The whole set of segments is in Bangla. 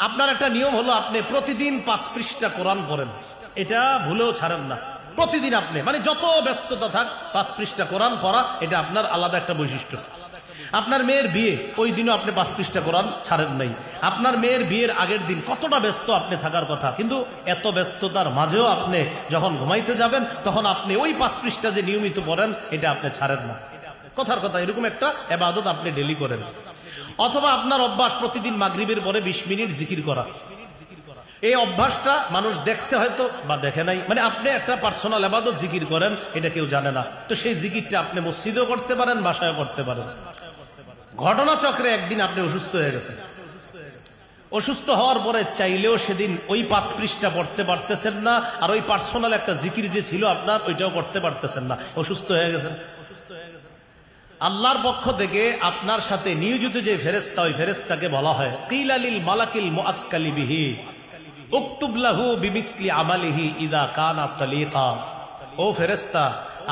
আপনার একটা নিয়ম হলো আপনি প্রতিদিন 5 পৃষ্ঠা কোরআন পড়েন, এটা ভুলেও ছাড়েন না। প্রতিদিন আপনি মানে যত ব্যস্ততা থাক 5 পৃষ্ঠা কোরআন পড়া, এটা আপনার আলাদা একটা বৈশিষ্ট্য। আপনার মেয়ের বিয়ে, ওই দিনও আপনি 5 পৃষ্ঠা কোরআন ছাড়েন নাই। আপনার মেয়ের বিয়ের আগের দিন কতটা ব্যস্ত আপনি থাকার কথা, কিন্তু এত ব্যস্ততার মাঝেও আপনি যখন ঘুমাইতে যাবেন তখন আপনি ওই 5 পৃষ্ঠা যে নিয়মিত পড়েন এটা আপনি ছাড়েন না। কথার কথা, এরকম একটা ইবাদত আপনি ডেলি করেন। অথবা আপনার অভ্যাস প্রতিদিন মাগরিবের পরে 20 মিনিট জিকির করা। এই অভ্যাসটা মানুষ দেখছে হয়তো বা দেখে নাই, মানে আপনি একটা পার্সোনাল ইবাদত জিকির করেন, এটা কেউ জানে না। তো সেই জিকিরটা আপনি মসজিদেও করতে পারেন, বাসায়ও করতে পারেন। ঘটনাচক্রে একদিন আপনি অসুস্থ হয়ে গেছেন, অসুস্থ হওয়ার পরে চাইলেও সেদিন ওই 5 পৃষ্ঠা পড়তে পারতেছেন না, আর ওই পার্সোনাল একটা জিকির যে ছিল আপনার ওইটাও করতে পারতেছেন না, অসুস্থ হয়ে গেছেন। আল্লাহর পক্ষ থেকে আপনার সাথে নিয়োজিত যে ফেরেশতা, ওই ফেরেশতাকে বলা হয় কিলা লিল মালাকিল মুআক্কালি বিহি উকতুব লাহু বিমিসলি আমালিহি ইযা কানা তালিকা। ও ফেরেশতা,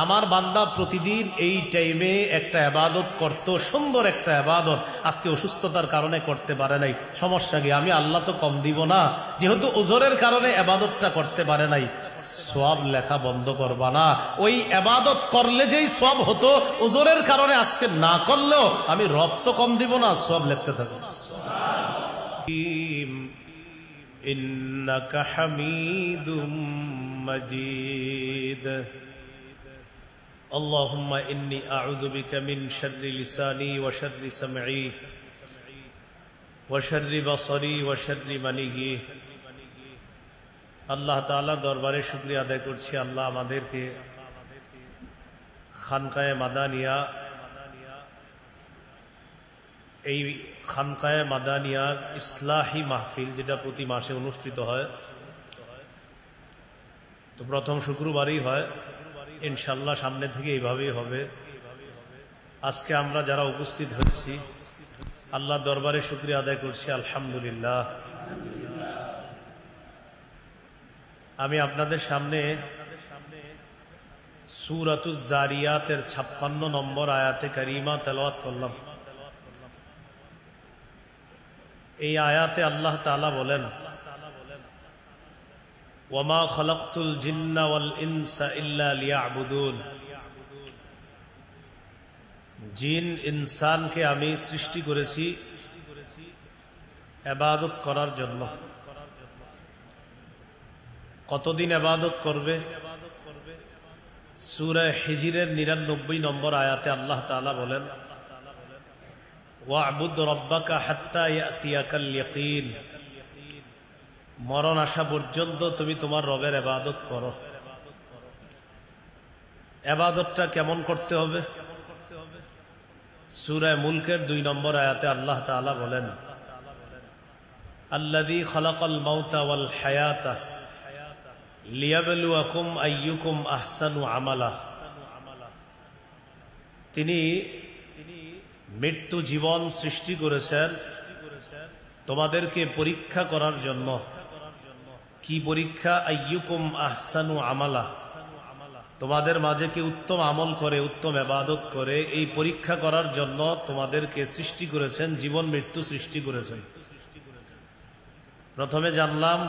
আমার বান্দা প্রতিদিন এই টাইমে একটা ইবাদত করত, সুন্দর একটা ইবাদত, আজকে অসুস্থতার কারণে করতে পারে নাই, সমস্যা কি? আমি আল্লাহ তো কম দিব না, যেহেতু ওজরের কারণে ইবাদতটা করতে পারে নাই, সওয়াব লেখা বন্ধ করবা না। ওই ইবাদত করলে যেই সওয়াব হতো, ওজরের কারণে আজকে না করলেও আমি রব তো কম দিব না, সওয়াব লিখতে থাকবো। ইন্নাকা হামিদুম মাজিদ। اللهم إني أعوذ بك من شر لساني وشر سمعي وشر بصري وشر مني। আল্লাহ তাআলা দরবারে শুকরিয়া আদায় করছি, আল্লাহ আমাদেরকে খানকায়ে মাদানিয়া, এই খানকায়ে মাদানিয়ার ইসলাহি মাহফিল যেটা প্রতি মাসে অনুষ্ঠিত হয়, তো প্রথম শুক্রবারই হয়, ইনশাল্লাহ সামনে থেকে এইভাবেই হবে। আজকে আমরা যারা উপস্থিত হয়েছি আল্লাহ দরবারে শুকরিয়া আদায় করছি, আলহামদুলিল্লাহ। আমি আপনাদের সামনে সূরাতুজ জারিয়াতের 56 নম্বর আয়াতে কারিমা তেলাওয়াত করলাম। এই আয়াতে আল্লাহ তাআলা বলেন, ওয়ামা খালাকতুল জিন্না ওয়াল ইনসা ইল্লা লিয়াবুদুন। জিন ইনসানকে আমি সৃষ্টি করেছি ইবাদত করার জন্য। কতদিন ইবাদত করবে? সূরা হিজরের 99 নম্বর আয়াতে আল্লাহ তাআলা বলেন, ওয়া'বুদ রাব্বাকা হাত্তা ইয়াতিয়াকাল ইয়াকিন। মরণ আসা পর্যন্ত তুমি তোমার রবের ইবাদত করো। ইবাদতটা কেমন করতে হবে? সূরা মুলকের 2 নম্বর আয়াতে আল্লাহ তাআলা বলেন, আল্লাযী খালাকাল মাউতা ওয়াল হায়াতা লিয়াবলুয়াকুম আইয়ুকুম আহসানু আমালা। তিনি মৃত্যু জীবন সৃষ্টি করেছেন তোমাদেরকে পরীক্ষা করার জন্য। কি পরীক্ষা? আইয়ুকুম আহসানু আমালা, তোমাদের মাঝে কি উত্তম আমল করে, উত্তম ইবাদত করে, এই পরীক্ষা করার জন্য তোমাদেরকে সৃষ্টি করেছেন, জীবন মৃত্যু সৃষ্টি করেছেন। প্রথমে জানলাম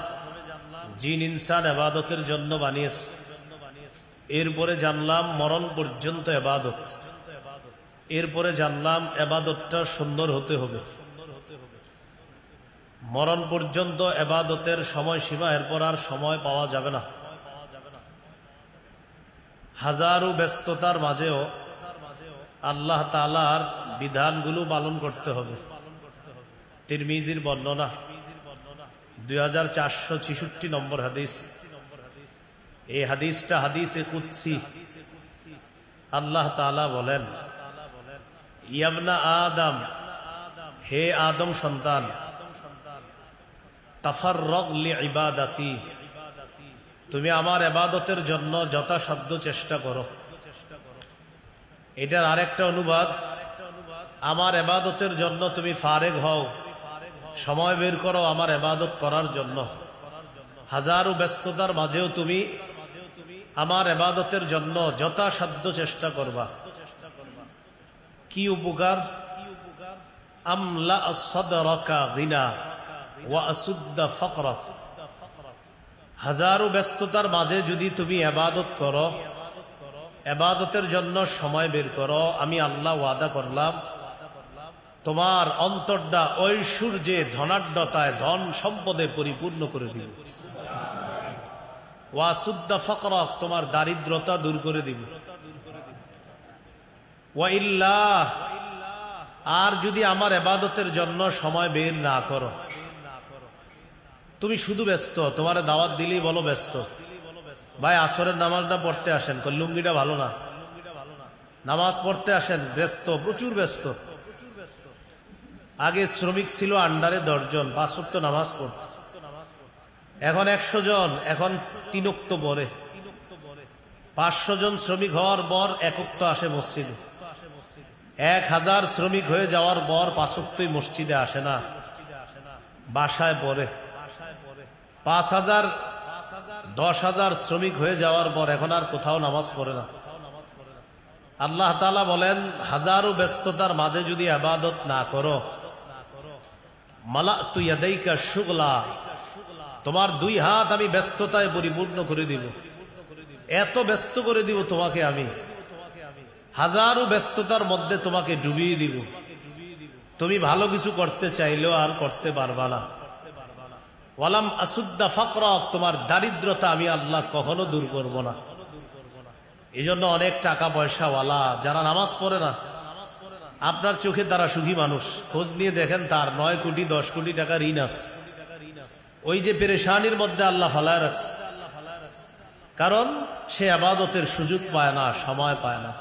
জিন ইনসান ইবাদতের জন্য বানিয়েছে, এরপরে জানলাম মরণ পর্যন্ত ইবাদত, এরপরে জানলাম ইবাদতটা সুন্দর হতে হবে। মরণ পর্যন্ত ইবাদতের সময়সীমা, এরপর আর সময় পাওয়া যাবে না। হাজারো ব্যস্ততার মাঝেও আল্লাহ তাআলার বিধানগুলো পালন করতে হবে। তিরমিজির বর্ণনা 2466 নম্বর হাদিস। এই হাদিসটা হাদিসে কুদসি। আল্লাহ তাআলা বলেন, ইয়া আদম, হে আদম সন্তান, তাফাররাগ লিইবাদাতি, তুমি আমার ইবাদতের জন্য যথাসাধ্য চেষ্টা করো। এটার আরেকটা অনুবাদ, আমার ইবাদতের জন্য তুমি ফারেগ হও, সময় বের করো আমার ইবাদত করার জন্য। হাজারো ব্যস্ততার মাঝেও তুমি আমার ইবাদতের জন্য যথাসাধ্য চেষ্টা করবা। কি উপকার? আমলা সাদরাকা গিনা, ওয়া আসুদ্দা ফাকরা, হাজারো ব্যস্ততার মাঝে যদি তুমি ইবাদত করো, ইবাদতের জন্য সময় বের করো, আমি আল্লাহ ওয়াদা করলাম তোমার অন্তরটা ঐশ্বর্যে, ধনাঢ্যতায়, ধন সম্পদে পরিপূর্ণ করে দিব। ওয়া আসুদ্দা ফাকরা, তোমার দারিদ্রতা দূর করে দিব। ওয়া ইল্লাহ, আর যদি আমার ইবাদতের জন্য সময় বের না করো, তুমি শুধু ব্যস্ত, তোমার দাওয়াত দিলেই বলো ব্যস্ত, ভাই আসরের নামাজটা পড়তে আসেন, লুঙ্গিটা ভালো না, নামাজ পড়তে আসেন, ব্যস্ত, প্রচুর ব্যস্ত। আগে শ্রমিক ছিল আন্ডারে 10 জন, 5 ওয়াক্ত নামাজ পড়ত, এখন 100 জন, এখন 3 ওয়াক্ত পড়ে। 500 জন শ্রমিক হওয়ার পর 1 ওয়াক্ত আসে মসজিদে, 1000 শ্রমিক হয়ে যাওয়ার পর 5 ওয়াক্তই মসজিদে আসে না, বাসায় পড়ে। 5000 10,000 শ্রমিক হয়ে যাওয়ার পর এখন আর কোথাও নামাজ পড়ে না। আল্লাহ তাআলা বলেন, হাজারো ব্যস্ততার মাঝে যদি ইবাদত না করো, মালাতু ইয়াদাইকা শুগলা, তোমার 2 হাত আমি ব্যস্ততায় পরিপূর্ণ করে দিব, এত ব্যস্ত করে দিব তোমাকে আমি, হাজারো ব্যস্ততার মধ্যে তোমাকে ডুবিয়ে দিব, তুমি ভালো কিছু করতে চাইলেও আর করতে পারবা না। ওয়ালাম আসুদ্দা ফাকরা, তোমার দারিদ্রতা আমি আল্লাহ কখনো দূর করব না। এই জন্য অনেক টাকা পয়সাওয়ালা যারা নামাজ পড়ে না, আপনার চোখে তারা সুখী মানুষ, খোঁজ নিয়ে দেখেন তার 9 কোটি 10 কোটি টাকা ঋণ আছে। ওই যে পেরেশানির মধ্যে আল্লাহ ফালায় রাখছে, কারণ সে ইবাদতের সুযোগ পায় না, সময় পায় না।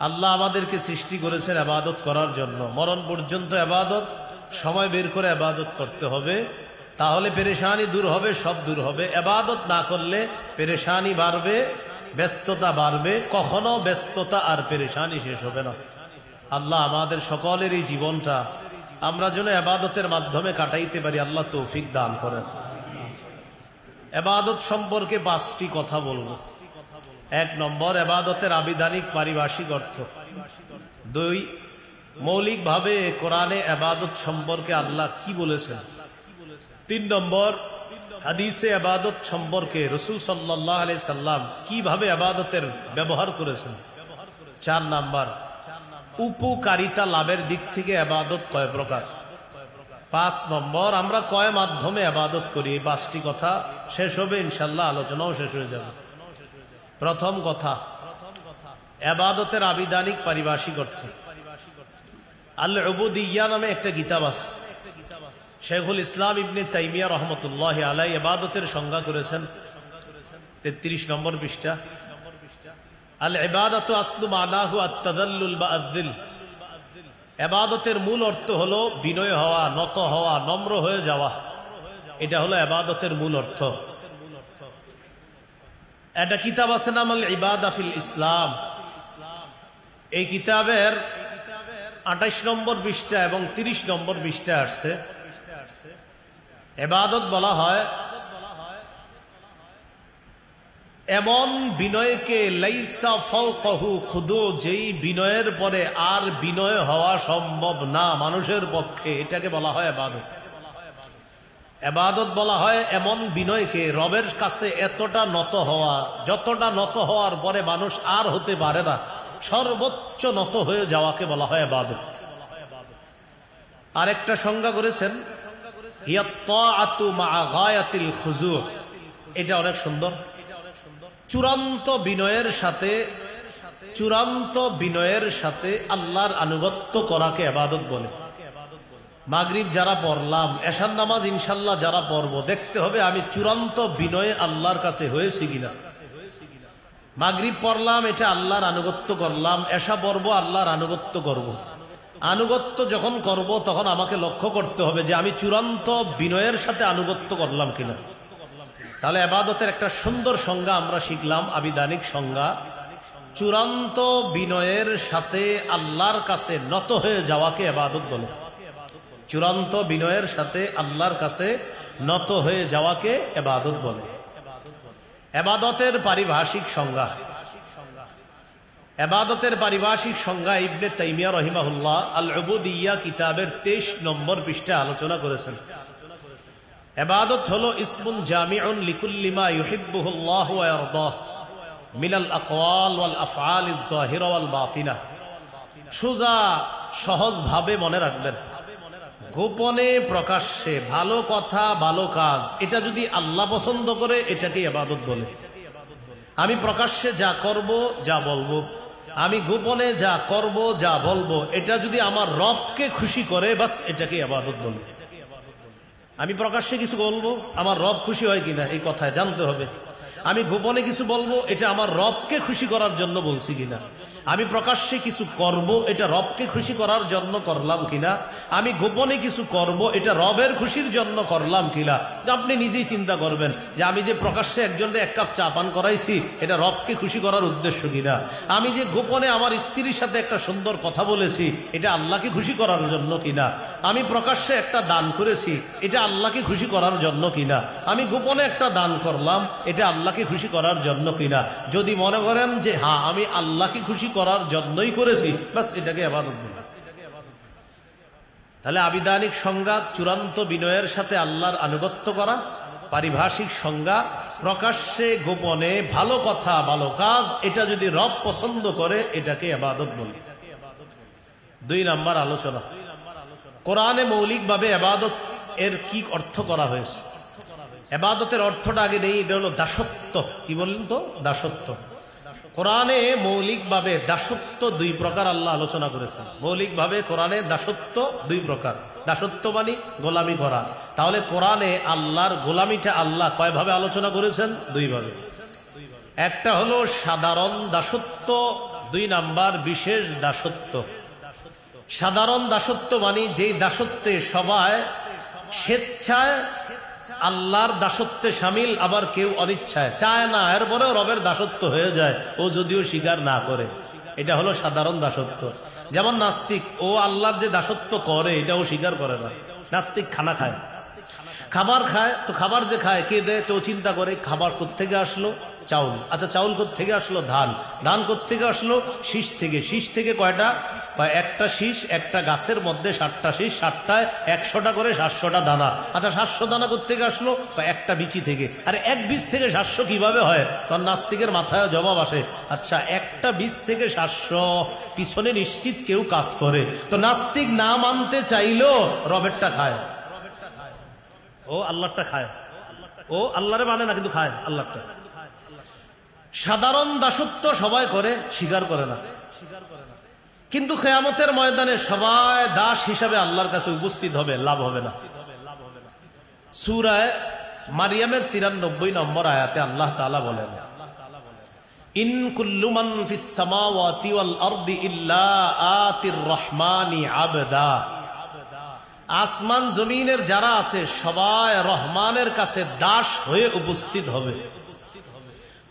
আল্লাহ আমাদেরকে সৃষ্টি করেছেন ইবাদত করার জন্য, মরণ পর্যন্ত ইবাদত, সময় বের করে ইবাদত করতে হবে, তাহলে পেরেশানি দূর হবে, সব দূর হবে। ইবাদত না করলে পেরেশানি বাড়বে, ব্যস্ততা বাড়বে, কখনো ব্যস্ততা আর পেরেশানি শেষ হবে না। আল্লাহ আমাদের সকলের এই জীবনটা আমরা যেন ইবাদতের মাধ্যমে কাটাইতে পারি, আল্লাহ তৌফিক দান করেন। ইবাদত সম্পর্কে 5টি কথা বলবো। 1 নম্বর, ইবাদতের আবিধানিক পারিভাষিক অর্থ। 2, মৌলিকভাবে কোরআনে ইবাদত সম্পর্কে আল্লাহ কি বলেছেন। 3 নম্বর, হাদিসে ইবাদত সম্পর্কে রাসূল সাল্লাল্লাহু আলাইহি সাল্লাম কিভাবে ইবাদতের ব্যবহার করেছেন। 4 নম্বর, উপকারিতা লাভের দিক থেকে ইবাদত কয় প্রকার। 5 নম্বর, আমরা কয় মাধ্যমে ইবাদত করি। এই 5টি কথা শেষ হবে ইনশাআল্লাহ, আলোচনাও শেষ হয়ে যাবে। প্রথম কথা, ইবাদতের আবিধানিক পারিভাষিক অর্থ। আল উবুদিয়্যাহ নামে একটা কিতাব আছে, শেখুল ইসলাম ইবনে তাইমিয়া রহমতুল্লাহি আলাইহি ইবাদতের সংজ্ঞা করেছেন 33 নম্বর পৃষ্ঠা। আল ইবাদাতু আসলু মানাহু আত-তাদাল্লুল বা আদ-দিল, ইবাদতের মূল অর্থ হলো বিনয় হওয়া, নত হওয়া, নম্র হয়ে যাওয়া, এটা হলো ইবাদতের মূল অর্থ। একটা কিতাব আছে নাম আল ইবাদা ফিল ইসলাম, এই কিতাবের 28 নম্বর পৃষ্ঠা এবং 30 নম্বর পৃষ্ঠা আসছে ইবাদত বলা হয় এমন বিনয়কে লাইসা ফাওকাহু খুদু, যেই বিনয়ের পরে আর বিনয় হওয়া সম্ভব না মানুষের পক্ষে, এটাকে বলা হয় ইবাদত। ইবাদত বলা হয় এমন বিনয়কে, রবের কাছে এতটা নত হওয়া, যতটা নত হওয়ার পরে মানুষ আর হতে পারে না, সর্বোচ্চ নত হয়ে যাওয়াকে বলা হয় ইবাদত। আরেকটা সংজ্ঞা করেছেন হিয়া তাআতু মা গায়াতিল খুজু, এটা অনেক সুন্দর। চূড়ান্ত বিনয়ের সাথে আল্লাহর আনুগত্য করাকে ইবাদত বলে। মাগরিব যারা পড়লাম, এশার নামাজ ইনশাআল্লাহ যারা পড়বো, দেখতে হবে আমি চূড়ান্ত বিনয়ে আল্লাহর কাছে হয়েছি কিনা। মাগরিব পড়লাম, এটা আল্লাহর আনুগত্য করলাম, এশা পড়বো আল্লাহর আনুগত্য করব। আনুগত্য যখন করব তখন আমাকে লক্ষ্য করতে হবে যে আমি চূড়ান্ত বিনয়ের সাথে আনুগত্য করলাম কিনা। তাহলে ইবাদতের একটা সুন্দর সংজ্ঞা আমরা শিখলাম, আবিধানিক সংজ্ঞা, চূড়ান্ত বিনয়ের সাথে আল্লাহর কাছে নত হয়ে যাওয়াকে ইবাদত বলে। চূড়ান্ত বিনয়ের সাথে আল্লাহর কাছে নত হয়ে যাওয়াকে ইবাদত বলে। ইবাদতের পারিভাষিক সংজ্ঞা, ইবাদতের পারিভাষিক সংজ্ঞা ইবনে তাইমিয়া রাহিমাহুল্লাহ আল উবুদিয়্যা কিতাবের 23 নম্বর পৃষ্ঠায় আলোচনা করেছেন। ইবাদত হলো ইসমুন জামিউন লিকুল্লি মা ইউহিব্বুহুল্লাহু ওয়া ইয়ারদাহু মিনাল আকওয়াল ওয়াল আফআলিজ যাহিরা ওয়াল বাতিনা। সোজা সহজ ভাবে মনে রাখবেন, গোপনে প্রকাশ্যে ভালো কথা ভালো কাজ এটা যদি আল্লাহ পছন্দ করে এটাকে ইবাদত বলে। আমি প্রকাশ্যে যা করব যা বলবো, আমি গোপনে যা করব যা বলবো এটা যদি আমার রবকে খুশি করে বাস এটাকে ইবাদত বলে। আমি প্রকাশ্যে কিছু বলবো আমার রব খুশি হয় কিনা এই কথায় জানতে হবে। আমি গোপনে কিছু বলবো এটা আমার রবকে খুশি করার জন্য বলছি কিনা। আমি প্রকাশ্যে কিছু করব এটা রবকে খুশি করার জন্য করলাম কিনা। আমি গোপনে কিছু করব এটা রবের খুশির জন্য করলাম কিনা। আপনি নিজেই চিন্তা করবেন যে আমি যে প্রকাশ্যে একজনকে 1 কাপ চা পান করাইছি এটা রবকে খুশি করার উদ্দেশ্য কিনা। আমি যে গোপনে আমার স্ত্রীর সাথে একটা সুন্দর কথা বলেছি এটা আল্লাহকে খুশি করার জন্য কিনা। আমি প্রকাশ্যে একটা দান করেছি এটা আল্লাহকে খুশি করার জন্য কিনা। আমি গোপনে একটা দান করলাম এটা আল্লাহকে খুশি করার জন্য কিনা। যদি মনে করেন যে হ্যাঁ আমি আল্লাহকে খুশি করার জন্যই করেছি বাস এটাকে ইবাদত বলে। তাহলে আবিধানিক সংজ্ঞা চূড়ান্ত বিনয়ের সাথে আল্লাহর আনুগত্য করা। পারিভাষিক সংজ্ঞা প্রকাশ্যে গোপনে ভালো কথা ভালো কাজ এটা যদি রব পছন্দ করে এটাকে ইবাদত বলে। 2 নাম্বার আলোচনা, কোরআনে মৌলিকভাবে ইবাদত এর কি অর্থ করা হয়েছে। ইবাদতের অর্থটা আগে নেই, এটা হলো দাসত্ব। কি বললেন তো? দাসত্ব। কোরআনে মৌলিকভাবে দাসত্ব 2 প্রকার আল্লাহ আলোচনা করেছেন। মৌলিকভাবে কোরআনে দাসত্ব 2 প্রকার। দাসত্ব মানে গোলামি করা। তাহলে কোরআনে আল্লাহর গোলামিটা আল্লাহ কয়ভাবে আলোচনা করেছেন? 2 ভাবে। একটা হলো সাধারণ দাসত্ব, 2 নাম্বার বিশেষ দাসত্ব। সাধারণ দাসত্ব মানে যেই দাসত্বে সবাই স্বেচ্ছায় আল্লাহর দাসত্বে শামিল, আবার কেউ অনিচ্ছায় চায় না এরপরেও রবের দাসত্ব হয়ে যায় ও যদিও স্বীকার না করে। এটা হলো সাধারণ দাসত্ব। যেমন নাস্তিক, ও আল্লাহর যে দাসত্ব করে এটাও স্বীকার করে না। নাস্তিক খানা খায়, খাবার খায়, তো খাবার যে খায় কে দেয় তো চিন্তা করে খাবার কোত্থেকে আসলো? চাউল। আচ্ছা চাউল কোত্থেকে আসলো? ধান। ধান কোত্থেকে আসলো? শীষ থেকে। শীষ থেকে কয়টা? একটা শীষ একটা গাছের মধ্যে 7টা শীষ, 7টায় 100টা করে 700টা দানা। আচ্ছা 700 দানা কোত্থেকে আসলো? একটা বিচি থেকে। আরে এক বীজ থেকে 700 কিভাবে হয়? তখন নাস্তিকের মাথায় জবাব আসে, আচ্ছা একটা বীজ থেকে 700 পিছনে নিশ্চিত কেউ কাজ করে। তো নাস্তিক না মানতে চাইলেও রবেরটা খায়, ও আল্লাহটা খায়। ও আল্লাহরে মানে না কিন্তু খায় আল্লাহটা। সাধারণ দাসত্ব সবাই করে, স্বীকার করে না। কিন্তু কিয়ামতের ময়দানে সবাই দাস হিসাবে আল্লাহর কাছে উপস্থিত হবে, লাভ হবে না। সূরা মারিয়ামের 93 নম্বর আয়াতে আল্লাহ তাআলা বলেন, ইন কুল্লু মান ফিস সামাওয়াতি ওয়াল আরদি ইল্লা আতির রহমানি আবদা। আসমান জমিনের যারা আছে সবাই রহমানের কাছে দাস হয়ে উপস্থিত হবে।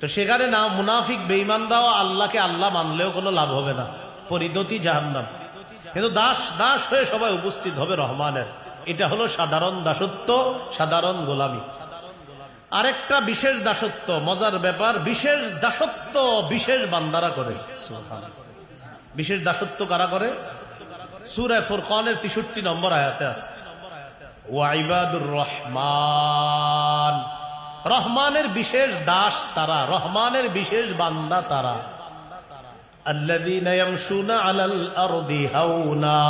তো সেখানে না মুনাফিক বেঈমানরাও আল্লাহকে আল্লাহ মানলেও কোনো লাভ হবে না, পরিণতি জাহান্নাম। কিন্তু দাস দাস হয়ে সবাই উপস্থিত হবে রহমানের। এটা হলো সাধারণ দাসত্ব, সাধারণ গোলামি। আরেকটা বিশেষ দাসত্ব, মজার ব্যাপার, বিশেষ দাসত্ব বিশেষ বান্দারা করে। বিশেষ দাসত্ব কারা করে? সূরা ফুরকানের 63 নম্বর আয়াতে আছে, ওয়া ইবাদুর রহমান। রহমানের বিশেষ দাস তারা, রহমানের বিশেষ বান্দা তারা। আল্লাযীনা ইয়ামশুনা আলাল আরদি হাওনা।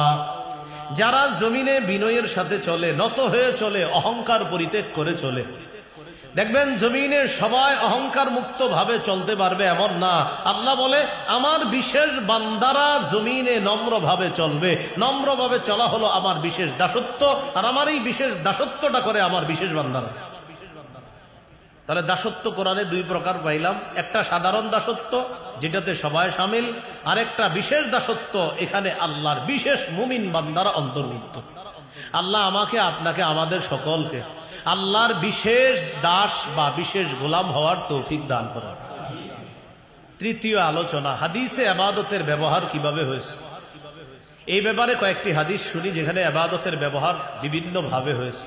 যারা জমিনে বিনয়ের সাথে চলে, নত হয়ে চলে, অহংকার পরিত্যাগ করে চলে। দেখবেন জমিনে সবাই অহংকার মুক্ত ভাবে চলতে পারবে এমন না। আল্লাহ বলে আমার বিশেষ বান্দারা জমিনে নম্র ভাবে চলবে। নম্র ভাবে চলা হলো আমার বিশেষ দাসত্ব, আর আমার এই বিশেষ দাসত্বটা করে আমার বিশেষ বান্দারা। তাহলে দাসত্ব কোরআনে 2 প্রকার পাইলাম। একটা সাধারণ দাসত্ব যেটাতে সবাই শামিল, আর একটা বিশেষ দাসত্ব, এখানে আল্লাহর বিশেষ মুমিন বান্দারা অন্তর্ভুক্ত। আল্লাহ আমাকে আপনাকে আমাদের সকলকে আল্লাহর বিশেষ দাস বা বিশেষ গোলাম হওয়ার তৌফিক দান করেন। তৃতীয় আলোচনা, হাদিসে ইবাদতের ব্যবহার কিভাবে হয়েছে। এই ব্যাপারে কয়েকটি হাদিস শুনি যেখানে ইবাদতের ব্যবহার বিভিন্ন ভাবে হয়েছে।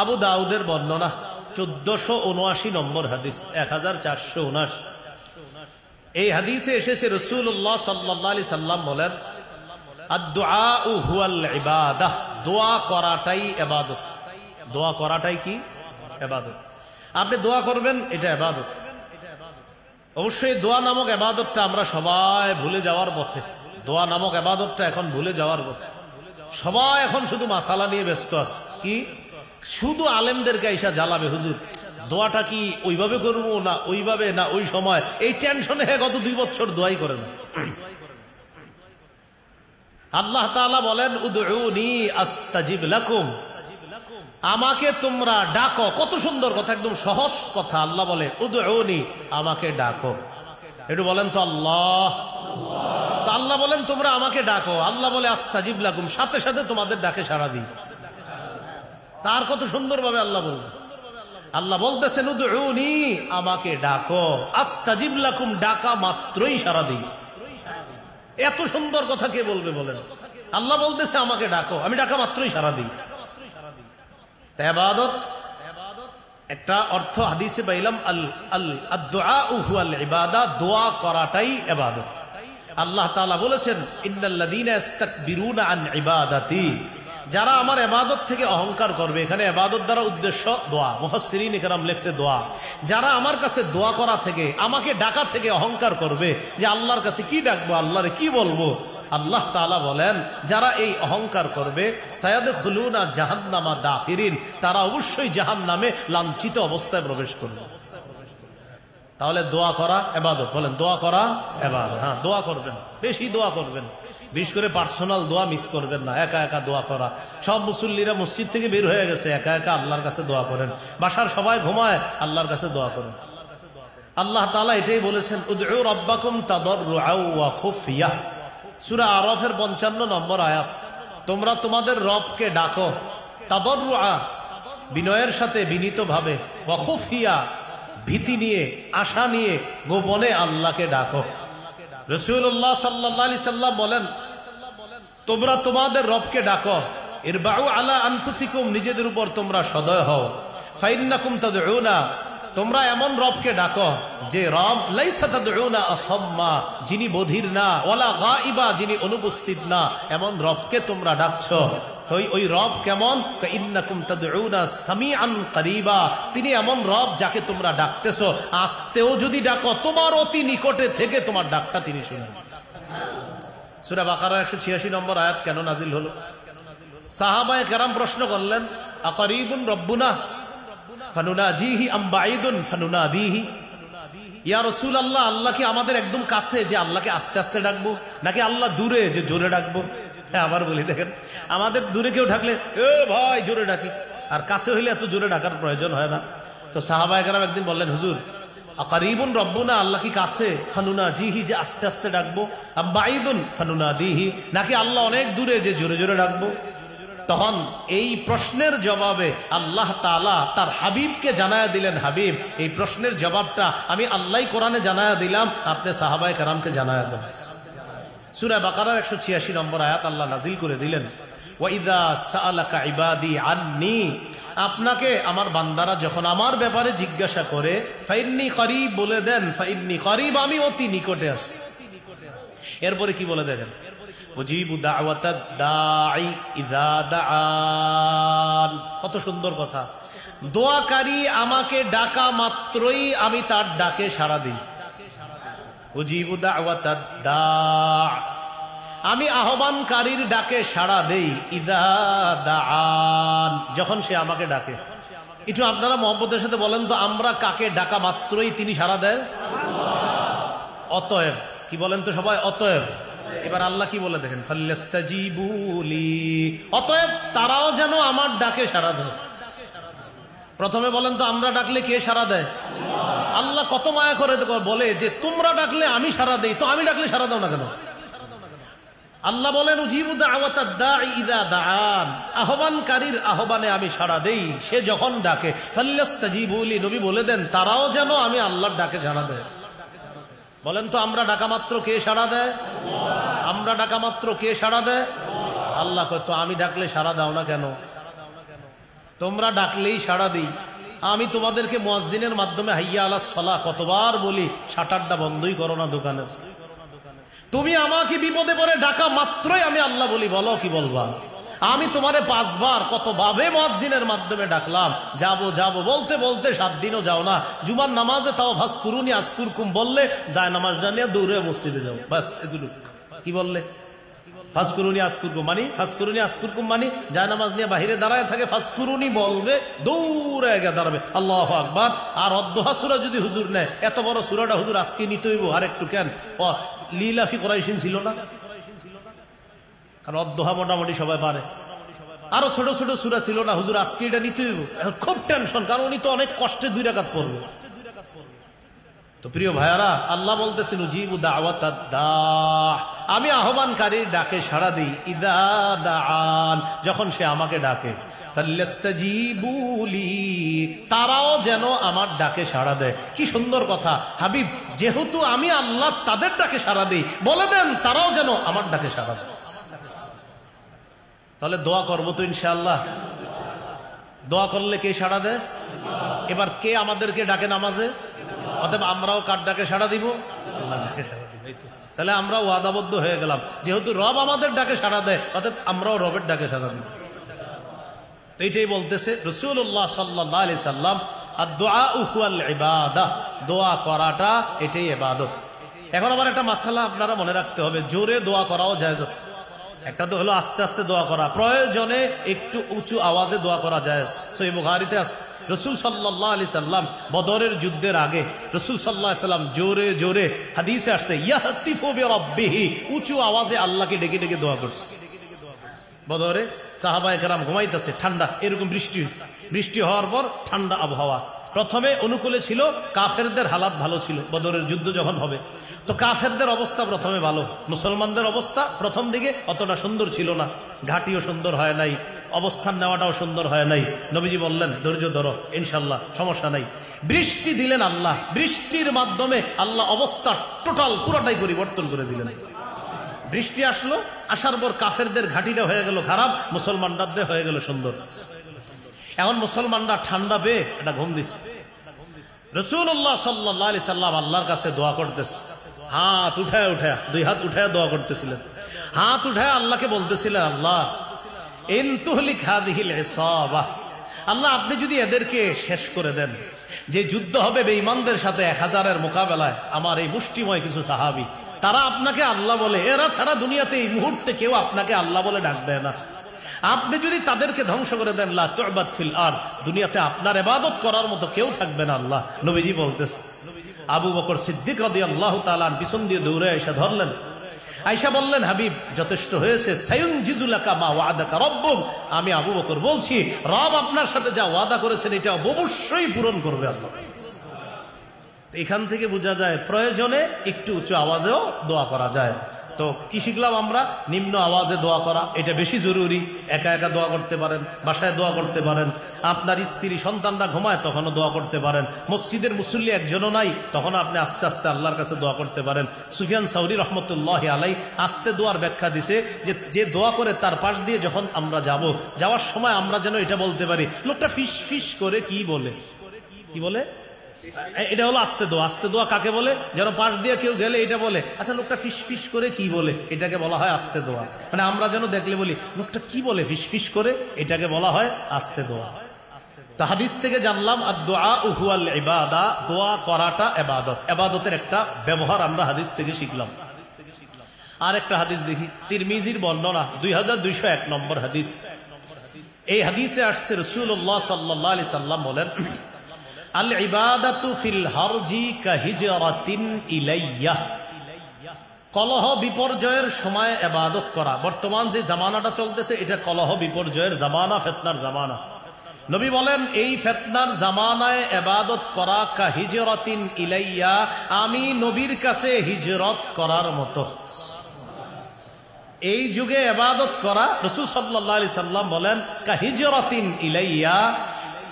আবু দাউদের বর্ণনা 1479 নম্বর হাদিস, 1479। এই হাদিসে এসেছে রাসূলুল্লাহ সাল্লাল্লাহু আলাইহি সাল্লাম বলেন, আদ-দুআউ হুয়াল ইবাদাহ, দোয়া করাটাই ইবাদত। দোয়া করাটাই কি? ইবাদত। আপনি দোয়া করবেন, এটা ইবাদত। অবশ্যই দোয়া নামক ইবাদতটা আমরা সবাই ভুলে যাওয়ার পথে। দোয়া নামক ইবাদতটা এখন ভুলে যাওয়ার পথে। সবাই এখন শুধু মাসালা নিয়ে ব্যস্ত আছে। কি শুধু আলেমদেরকে আইসা জ্বালাবে, হুজুর দোয়াটা কি ওইভাবে করবো না ওইভাবে না ওই সময়, এই টেনশনে গত 2 বছর দোয়াই করেন। আল্লাহ তাআলা বলেন, উদউনি আস্তাজিব লাকুম, আমাকে তোমরা ডাকো। কত সুন্দর কথা, একদম সহজ কথা। আল্লাহ বলে উদউনি, আমাকে ডাকো। একটু বলেন তো আল্লাহ। তো আল্লাহ বলেন তোমরা আমাকে ডাকো, আল্লাহ বলে আস্তাজিব লাকুম, সাথে সাথে তোমাদের ডাকে সাড়া দিই। তার কত সুন্দর ভাবে আল্লাহ বলছে। আল্লাহ বলতেছেন উদউনি, আমাকে ডাকো, আস্তাজিব লাকুম, ডাকা মাত্রই সাড়া দিই। এত সুন্দর কথা কে বলবে বলেন? আল্লাহ বলতেছে আমাকে ডাকো, আমি ডাকা মাত্রই সাড়া দিই। ইবাদত একটা অর্থ হাদিসে পাইলাম, আদ-দুআউ হুয়াল ইবাদা, দোয়া করাটাই ইবাদত। আল্লাহ তাআলা বলেছেন, ইন্নাল্লাযীনা ইস্তাকবিরুনা আন ইবাদাতি, যারা আমার ইবাদত থেকে অহংকার করবে। এখানে ইবাদত দ্বারা উদ্দেশ্য দোয়া। মুফাসসিরিন ইকরাম লেখছে দোয়া। যারা আমার কাছে দোয়া করা থেকে, আমাকে ডাকা থেকে অহংকার করবে, যে আল্লাহর কাছে কি ডাকবো, আল্লাহরে কি বলবো, আল্লাহ তাআলা বলেন যারা এই অহংকার করবে, সায়াদখুলুনা জাহান্নামা দাখিরিন, তারা অবশ্যই জাহান্নামে লাঞ্ছিত অবস্থায় প্রবেশ করবে। তাহলে দোয়া করা ইবাদত। বলেন দোয়া করা ইবাদত। হ্যাঁ, দোয়া করবেন, বেশি দোয়া করবেন, বিশেষ করে পার্সোনাল দোয়া মিস করবেন না। একা একা দোয়া করা, সব মুসল্লিরা মসজিদ থেকে বের হয়ে গেছে, একা একা আল্লাহর কাছে দোয়া করেন। বাসার সবাই ঘুমায়, আল্লাহর কাছে দোয়া করেন। আল্লাহ তাআলা এটাই বলেছেন, উদউ রাব্বাকুম তাদাররুআও ওয়া খুফিয়া, সূরা আরাফের 55 নম্বর আয়াত। তোমরা তোমাদের রবকে ডাকো, তাদাররুআ, বিনয়ের সাথে, বিনীতভাবে, ওয়া খুফিয়া, ভীতি নিয়ে, আশা নিয়ে, গোপনে আল্লাহকে ডাকো। রাসূলুল্লাহ সাল্লাল্লাহু আলাইহি সাল্লাম বলেন, তোমরা তোমাদের রবকে ডাকো, ইরবাউ আলা আনফুসিকুম, নিজেদের উপর তোমরা সদয় হও, ফাইন্নাকুম তাদউনা, তোমরা এমন রবকে ডাকো যে রব লাইসা তাদউনা আসাম্মা, যিনি বধির না, ওয়ালা গায়িবা, যিনি অনুপস্থিত না, এমন রবকে তোমরা ডাকছো। তো ওই রব কেমন? ইন্নাকুম তাদউনা সামিআন করিবা, তিনি এমন রব যাকে তোমরা ডাকতেছো, আস্তেও যদি ডাকো তোমার অতি নিকটে থেকে তোমার ডাকটা তিনি শুনেন। সূরা বাকারা 186 নম্বর আয়াত কেন নাজিল হলো? সাহাবায়ে কেরাম প্রশ্ন করলেন, আকারিবুন রব্বুনা ফানুনাজিহি আম বাঈদুন ফানুনাদিহি, ইয়া রাসূলুল্লাহ, আল্লাহ কি আমাদের একদম কাছে যে আল্লাহকে আস্তে আস্তে ডাকবো, নাকি আল্লাহ দূরে যে জোরে ডাকবো? আবার বলি, দেখেন আমাদের দূরে কেউ ডাকলে এ ভাই জোরে ডাকি, আর কাছে হইলে এত জোরে ডাকার প্রয়োজন হয় না। তো সাহাবায়ে কেরাম একদিন বললেন, হুজুর আকারিবুন রব্বুনা, আল্লাহ কি কাছে, ফানুনাজিহি, যে আস্তে আস্তে ডাকবো, আম বাঈদুন ফানুনাদিহি, নাকি আল্লাহ অনেক দূরে যে জোরে জোরে ডাকবো? তখন এই প্রশ্নের জবাবে আল্লাহ তাআলা তার হাবিবকে জানায়া দিলেন, হাবিব এই প্রশ্নের জবাবটা আমি আল্লাহই কোরআনে জানায়া দিলাম, আপনি সাহাবায়ে কেরামকে জানায়া দেন। সূরা বাকারার 186 নম্বর আয়াত আল্লাহ নাজিল করে দিলেন, ওয়া ইযা সাআলাকা ইবাদি আন্নী, আপনাকে আমার বান্দারা যখন আমার ব্যাপারে জিজ্ঞাসা করে, ফাইন্নী করিব, বলে দেন ফাইন্নী করিব, আমি অতি নিকটে আছি। এরপরে কি বলে দেখেন, উজিবু দাওয়াতাদ দাঈ ইযা দাআন, কত সুন্দর কথা। দোয়াকারী আমাকে ডাকা মাত্রই আমি তার ডাকে সাড়া দিই। উজিবু দাওয়াতাদ দাঈ, আমি আহ্বানকারীর ডাকে সাড়া দেই, ইযা দাআন, যখন সে আমাকে ডাকে। একটু আপনারা মহব্বতের সাথে বলেন তো, আমরা কাকে ডাকা মাত্রই তিনি সাড়া দেন? অতএব, কি বলেন তো সবাই? অতএব। এবার আল্লাহ কি বলে দেখেন, ফাল্লাস্তাজিবু লি, অতএব তারাও যেন আমার ডাকে সাড়া দেয়। প্রথমে বলেন তো, আমরা ডাকলে কে সাড়া দেয়? আল্লাহ কত মায়া করে বলে যে তোমরা ডাকলে আমি সাড়া দেই, তো আমি ডাকলে সাড়া দাও না কেন? আল্লাহ বলেন, উজিবু দাওয়াতাদ দাঈ ইযা দাআন, আহ্বানকারীর আহ্বানে আমি সাড়া দেই, সে যখন ডাকে। ফাল্লাস্তাজিবু লি, নবী বলে দেন তারাও যেন আমি আল্লাহর ডাকে সাড়া দেয়। বলেন তো, আমরা ডাকা মাত্র কে সাড়া দেয়? আমরা ডাকা মাত্র কে সাড়া দেয়? আল্লাহ কয়, তো আমি ডাকলে সাড়া দাও না কেন? তোমরা ডাকলেই সাড়া দিই, আমি তোমাদেরকে মুয়াজ্জিনের মাধ্যমে হাইয়া আলাস সালাহ কতবার বলি, শাটারটা বন্ধই করো না দোকানের। তুমি আমাকে বিপদে পড়ে ডাকা মাত্রই আমি আল্লাহ বলি, বলো কি বলবা? আমি তোমারে 5 বার কতভাবে মুয়াজ্জিনের মাধ্যমে ডাকলাম, যাবো যাবো বলতে বলতে 7 দিনও যাও না। জুমার নামাজে তাও ফাজকুরুনি আজকুরকুম বললে যায় নামাজ জানিয়ে দৌড়ে মসজিদে যাও, বাস এগুলো। কি বললে? ফাজকুরুনি আজকুরকুম মানি, ফাজকুরুনি আজকুরকুম মানি যায় নামাজ নিয়ে বাহিরে দাঁড়ায় থাকে, ফাজকুরুনি বলবে, দৌড়ে গিয়ে দাঁড়াবে আল্লাহু আকবার। আর অদ্দোহা সূরা যদি হুজুর নেয়, এত বড় সূরাটা হুজুর আজকে নিতে হইব আর একটু কেন? ও লিলাফি কুরাইশিন ছিল না? কারণ অদ্দোহা মোটামুটি সবাই পারে। আরো ছোট ছোট সূরা ছিল না? হুজুর আজকে এটা নিতে হইব। খুব টেনশন, কারণ উনি তো অনেক কষ্টে 2 রাকাত পড়বে। তো প্রিয় ভাইয়ারা, আল্লাহ বলতেছেন উজিবু দাওয়াতাদ দাহ, আমি আহ্বানকারীর ডাকে সাড়া দিই, ইদা দাআন, যখন সে আমাকে ডাকে, ফাল্লাস্তাজিবুলি, তারাও যেন আমার ডাকে সাড়া দেয়। কি সুন্দর কথা হাবিব, যেহেতু আমি আল্লাহ তাদের ডাকে সাড়া দিই, বলে দেন তারাও যেন আমার ডাকে সাড়া দেয়। তাহলে দোয়া করবো তো ইনশাআল্লাহ। দোয়া করলে কে সাড়া দেয়? এবার কে আমাদেরকে ডাকে নামাজে? অতএব আমরাও কার ডাকে সাড়া দিব? আল্লাহর ডাকে সাড়া দিব। তাহলে আমরা ওয়াদাবদ্ধ হয়ে গেলাম, যেহেতু রব আমাদের ডাকে সাড়া দেয়, অতএব আমরাও রবের ডাকে সাড়া দিব। তো এইটাই বলতেছে রাসূলুল্লাহ সাল্লাল্লাহু আলাইহি সাল্লাম, আদ-দুআউ হুয়াল ইবাদাহ, দোয়া করাটা এটাই ইবাদত। এখন আবার একটা মাসালা আপনারা মনে রাখতে হবে, জোরে দোয়া করাও জায়েজ আছে। একটা তো হলো আস্তে আস্তে দোয়া করা, প্রয়োজনে একটু উঁচু আওয়াজে দোয়া করা জায়েজ। সহিহ বুখারীতে আছে, রাসূল সাল্লাল্লাহু আলাইহি সাল্লাম বদরের যুদ্ধের আগে রাসূল সাল্লাল্লাহু আলাইহি সাল্লাম জোরে জোরে, হাদিসে আসছে, ইয়াহতিফু বিরাব্বিহি, উঁচু আওয়াজে আল্লাহকে ডেকে ডেকে দোয়া করছে। বদরে সাহাবায়ে কেরাম ঘুমাইতেছে, ঠান্ডা, এরকম বৃষ্টি হয়েছে। বৃষ্টি হওয়ার পর ঠান্ডা আবহাওয়া, প্রথমে অনুকূলে ছিল, কাফেরদের হালাত ভালো ছিল। বদরের যুদ্ধ যখন হবে, তো কাফেরদের অবস্থা প্রথমে ভালো, মুসলমানদের অবস্থা প্রথম দিকে অতটা সুন্দর ছিল না, ঘাটিও সুন্দর হয় নাই, অবস্থান নেওয়াটাও সুন্দর হয় নাই। নবীজি বললেন, ধৈর্য ধরো, ইনশাল্লাহ সমস্যা নাই। বৃষ্টি দিলেন আল্লাহ, বৃষ্টির মাধ্যমে আল্লাহ অবস্থা টোটাল পুরোটাই পরিবর্তন করে দিলেন। বৃষ্টি আসলো, আসার পর কাফেরদের ঘাটিটা হয়ে গেল খারাপ, মুসলমানদের হয়ে গেল সুন্দর। এখন মুসলমানরা ঠান্ডা পেয়ে একটা ঘুম দিচ্ছে। রাসূলুল্লাহ সাল্লাল্লাহু আলাইহি সাল্লাম আল্লাহর কাছে দোয়া করতেছে, হাত উঠায় উঠায়, 2 হাত উঠায় দোয়া করতেছিলেন। হাত উঠায় আল্লাহকে বলতেছিলেন, আল্লাহ ইন তুহলিক হাদিহিল ইসাবাহ, আল্লাহ আপনি যদি এদেরকে শেষ করে দেন, যে যুদ্ধ হবে বেঈমানদের সাথে 1000-এর মোকাবেলায়, আমার এই মুষ্টিময় কিছু সাহাবী, তারা আপনাকে আল্লাহ বলে, এরা ছাড়া দুনিয়াতে এই মুহূর্তে কেউ আপনাকে আল্লাহ বলে ডাক দেয় না। আপনি যদি তাদেরকে ধ্বংস করে দেন, লা তু'বাদ ফিল আরদ, দুনিয়াতে আপনার ইবাদত করার মতো কেউ থাকবে না আল্লাহ। নবীজি বলতেছে, আবু বকর সিদ্দিক রাদিয়াল্লাহু তাআলা পিছন দিয়ে দৌড়ে এসে ধরলেন। আয়েশা বললেন, হাবিব যথেষ্ট হয়েছে, সায়ুনজিজুলাকা মা ওয়াদাকা রাব্বুক, আমি আবু বকর বলছি, রব আপনার সাথে যা ওয়াদা করেছেন এটা অবশ্যই পূরণ করবে আল্লাহ। এখান থেকে বোঝা যায় প্রয়োজনে একটু উঁচু আওয়াজেও দোয়া করা যায়। তো কি শিখলাম আমরা? নিম্ন আওয়াজে দোয়া করা এটা বেশি জরুরি। একা একা দোয়া করতে পারেন, বাসায় দোয়া করতে পারেন, আপনার স্ত্রী সন্তানরা ঘুমায় তখনও দোয়া করতে পারেন, মসজিদের মুসল্লি একজনও নাই তখন আপনি আস্তে আস্তে আল্লাহর কাছে দোয়া করতে পারেন। সুফিয়ান সাউরি রহমতুল্লাহি আলাইহি আস্তে দোয়ার ব্যাখ্যা দিছে, যে দোয়া করে তার পাশ দিয়ে যখন আমরা যাওয়ার সময় আমরা যেন এটা বলতে পারি, লোকটা ফিস ফিস করে কি বলে, কি বলে, এটা হলো আস্তে দোয়া। আস্তে দোয়া কাকে বলে? যেন পাশ দিয়ে কেউ গেলে এটা বলে, আচ্ছা লোকটা ফিস ফিস করে কি বলে, এটাকে বলা হয় আস্তে দোয়া। মানে আমরা যেন দেখলে বলি, লোকটা কি বলে ফিস ফিস করে, এটাকে বলা হয় আস্তে দোয়া। তো হাদিস থেকে জানলাম, আদ-দুআউ হুয়াল ইবাদা, দোয়া করাটা ইবাদত। ইবাদতের একটা ব্যবহার আমরা হাদিস থেকে শিখলাম। আর একটা হাদিস দেখি, তিরমিজির বর্ণনা, 2201 নম্বর হাদিস। এই হাদিসে আসছে, রাসূলুল্লাহ সাল্লাল্লাহু আলাইহি সাল্লাম বলেন, আল ইবাদাতু ফিল হারজি কাহিজরাতিন ইলাইয়া, কলহ বিপর্যয়ের সময় ইবাদত করা। বর্তমান যে জামানাটা চলতেছে এটা কলহ বিপর্যয়ের জামানা, ফিতনার জামানা। নবী বলেন, এই ফিতনার জামানায় ইবাদত করা কাহিজরাতিন ইলাইয়া, আমি নবীর কাছে হিজরত করার মতো। এই যুগে ইবাদত করা, রাসূল সাল্লাল্লাহু আলাইহি সাল্লাম বলেন, কাহিজরাতিন ইলাইয়া,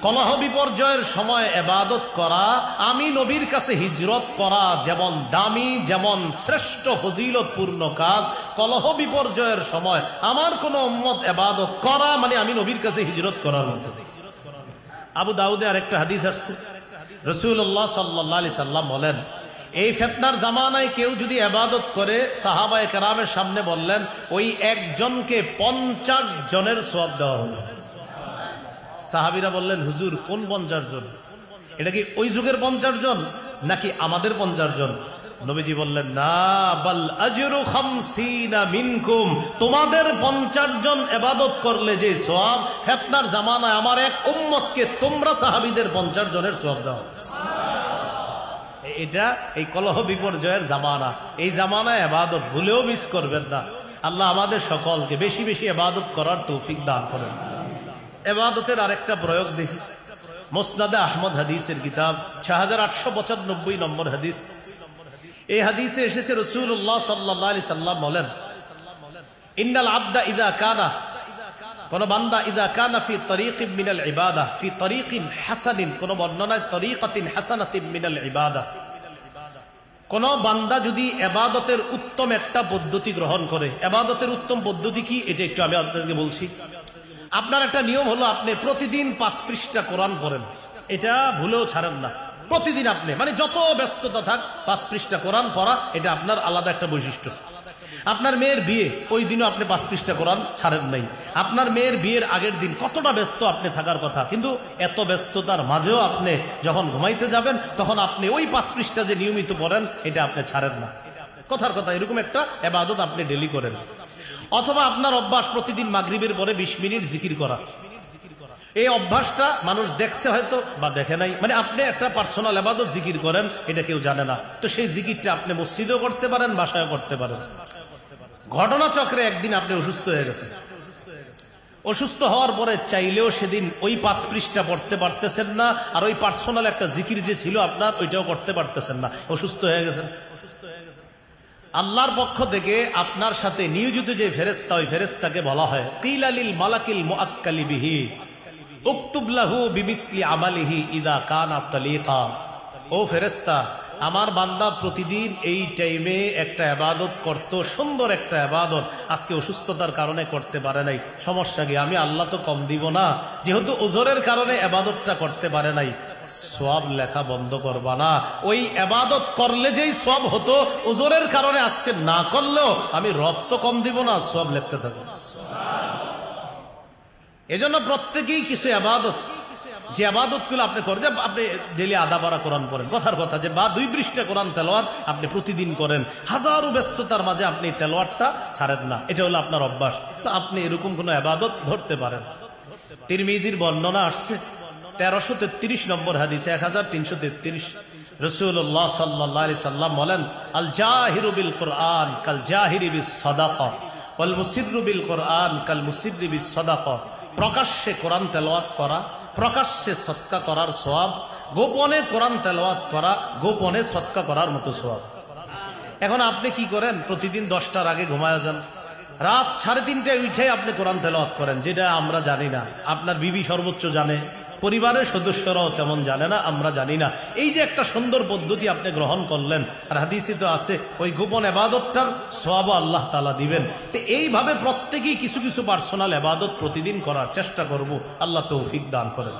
কলহ বিপর্যয়ের সময় ইবাদত করা, আমি নবীর কাছে হিজরত করা যেমন দামি, যেমন শ্রেষ্ঠ ফজিলতপূর্ণ কাজ, কলহ বিপর্যয়ের সময় আমার কোন উম্মত ইবাদত করা মানে আমি নবীর কাছে হিজরত করার মতো। আবু দাউদে আরেকটা হাদিস আসছে, রাসূলুল্লাহ সাল্লাল্লাহু আলাইহি সাল্লাম বলেন, এই ফিতনার জামানায় কেউ যদি ইবাদত করে, সাহাবায়ে কেরামের সামনে বললেন, ওই একজনকে 50 জনের সওয়াব দেওয়া হবে। সাহাবীরা বললেন, হুজুর কোন 50 জন? এটা কি ওই যুগের 50 জন নাকি আমাদের 50 জন? নবীজি বললেন, না, বাল আজরু 50 মিনকুম, তোমাদের 50 জন ইবাদত করলে যে সওয়াব, ফিতনার জামানায় আমার এক উম্মতকে তোমরা সাহাবীদের 50 জনের সওয়াব দাও। এটা এই কলহ বিপর্যয়ের জামানা, এই জামানায় ইবাদত ভুলেও মিস করবেন না। আল্লাহ আমাদের সকলকে বেশি বেশি ইবাদত করার তৌফিক দান করেন। ইবাদতের আরেকটা প্রয়োগ দেখি, মুসনাদে আহমদ হাদিসের কিতাব 6895 নম্বর হাদিস। এই হাদিসে এসেছে, রাসূলুল্লাহ সাল্লাল্লাহু আলাইহি সাল্লাম বলেন, ইন্নাল আবদা ইযা কানা, কোন বান্দা ইযা কানা ফি তরিকিন মিনাল ইবাদাহ, ফি তরিকিন হাসানিন, কোন বর্ণনায় তরিকাতিন হাসানাতিন মিনাল ইবাদাহ, কোন বান্দা যদি ইবাদতের উত্তম একটা পদ্ধতি গ্রহণ করে। ইবাদতের উত্তম পদ্ধতি কি, এটা একটু আমি আপনাদেরকে বলছি। আপনার একটা নিয়ম হলো, আপনি প্রতিদিন 5 পৃষ্ঠা কোরআন পড়েন, এটা ভুলেও ছাড়েন না। প্রতিদিন আপনি, মানে যত ব্যস্ততা থাক, 5 পৃষ্ঠা কোরআন পড়া, এটা আপনার আলাদা একটা বৈশিষ্ট্য। আপনার মেয়ের বিয়ে, ওই দিনও আপনি 5 পৃষ্ঠা কোরআন ছাড়েন নাই। আপনার মেয়ের বিয়ের আগের দিন কতটা ব্যস্ত আপনি থাকার কথা, কিন্তু এত ব্যস্ততার মাঝেও আপনি যখন ঘুমাইতে যাবেন, তখন আপনি ওই 5 পৃষ্ঠা যে নিয়মিত পড়েন, এটা আপনি ছাড়েন না। কথার কথা, এরকম একটা ইবাদত আপনি ডেলি করেন। অথবা আপনার অভ্যাস প্রতিদিন মাগরিবের পরে 20 মিনিট জিকির করা। এই অভ্যাসটা মানুষ দেখছে হয়তো বা দেখে নাই, মানে আপনি একটা পার্সোনাল ইবাদত জিকির করেন, এটা কেউ জানে না। তো সেই জিকিরটা আপনি মসজিদেও করতে পারেন, বাসায়ও করতে পারেন। ঘটনাচক্রে একদিন আপনি অসুস্থ হয়ে গেছেন, অসুস্থ হওয়ার পরে চাইলেও সেদিন ওই 5 পৃষ্ঠা পড়তে পারতেছেন না, আর ওই পার্সোনাল একটা জিকির যে ছিল আপনার, ওইটাও করতে পারতেছেন না, অসুস্থ হয়ে গেছেন। আল্লাহর পক্ষ থেকে আপনার সাথে নিয়োজিত যে ফেরেশতা, ওই ফেরেশতাকে বলা হয়, কিলা লিল মালাকিল মুআক্কালি বিহি উকতুব লাহু বিমিসলি আমালিহি ইযা কানা তালিকা। ও ফেরেশতা, আমার বান্দা প্রতিদিন এই টাইমে একটা ইবাদত করত, সুন্দর একটা ইবাদত, আজকে অসুস্থতার কারণে করতে পারে নাই, সমস্যা কি? আমি আল্লাহ তো কম দিব না, যেহেতু ওজরের কারণে ইবাদতটা করতে পারে নাই, সওয়াব লেখা বন্ধ করবা না। ওই ইবাদত করলে যেই সওয়াব হতো, ওজরের কারণে আজকে না করলেও আমি রব তো কম দিব না, সওয়াব লিখতে থাকবো। এজন্য প্রত্যেকেই কিছু ইবাদত, যে আবাদতগুলো আপনি করেন, যে আপনি ডেলি আধা পারা কোরআন পড়েন, কথার কথা, যে বা 2 পৃষ্ঠা কোরআন তেলাওয়াত আপনি প্রতিদিন করেন, হাজারো ব্যস্ততার মাঝে আপনি তেলাওয়াতটা ছাড়েন না, এটা হলো আপনার অভ্যাস। তো আপনি এরকম কোন ইবাদত ধরতে পারেন। তিরমিজির বর্ণনা আসছে 1333 নম্বর হাদিসে, 1333, রাসূলুল্লাহ সাল্লাল্লাহু আলাইহি সাল্লাম বলেন, আল জাহিরু বিল কুরআন কাল জাহিরি বিস সাদাকা ওয়াল মুসিররু বিল কুরআন কাল মুসিররি বিস সাদাকা। প্রকাশ্যে কোরআন তেলাওয়াত করা, প্রকাশ্যে সদকা করার সওয়াব, গোপনে কোরআন তেলাওয়াত করা, গোপনে সদকা করার মতো সওয়াব। এখন আপনি কি করেন? প্রতিদিন 10টার আগে ঘুমায় যান, রাত 3:30টায় উঠে আপনি কোরআন তেলাওয়াত করেন, যেটা আমরা জানি না, আপনার বিবি সর্বোচ্চ জানে, পরিবারের সদস্যরাও তেমন জানে না, আমরা জানি না। এই যে একটা সুন্দর পদ্ধতি আপনি গ্রহণ করলেন, আর হাদিসে তো আছে ওই গোপন ইবাদতটার সওয়াব আল্লাহ তাআলা দিবেন। তো এইভাবে প্রত্যেকেই কিছু কিছু পার্সোনাল ইবাদত প্রতিদিন করার চেষ্টা করব, আল্লাহ তৌফিক দান করেন।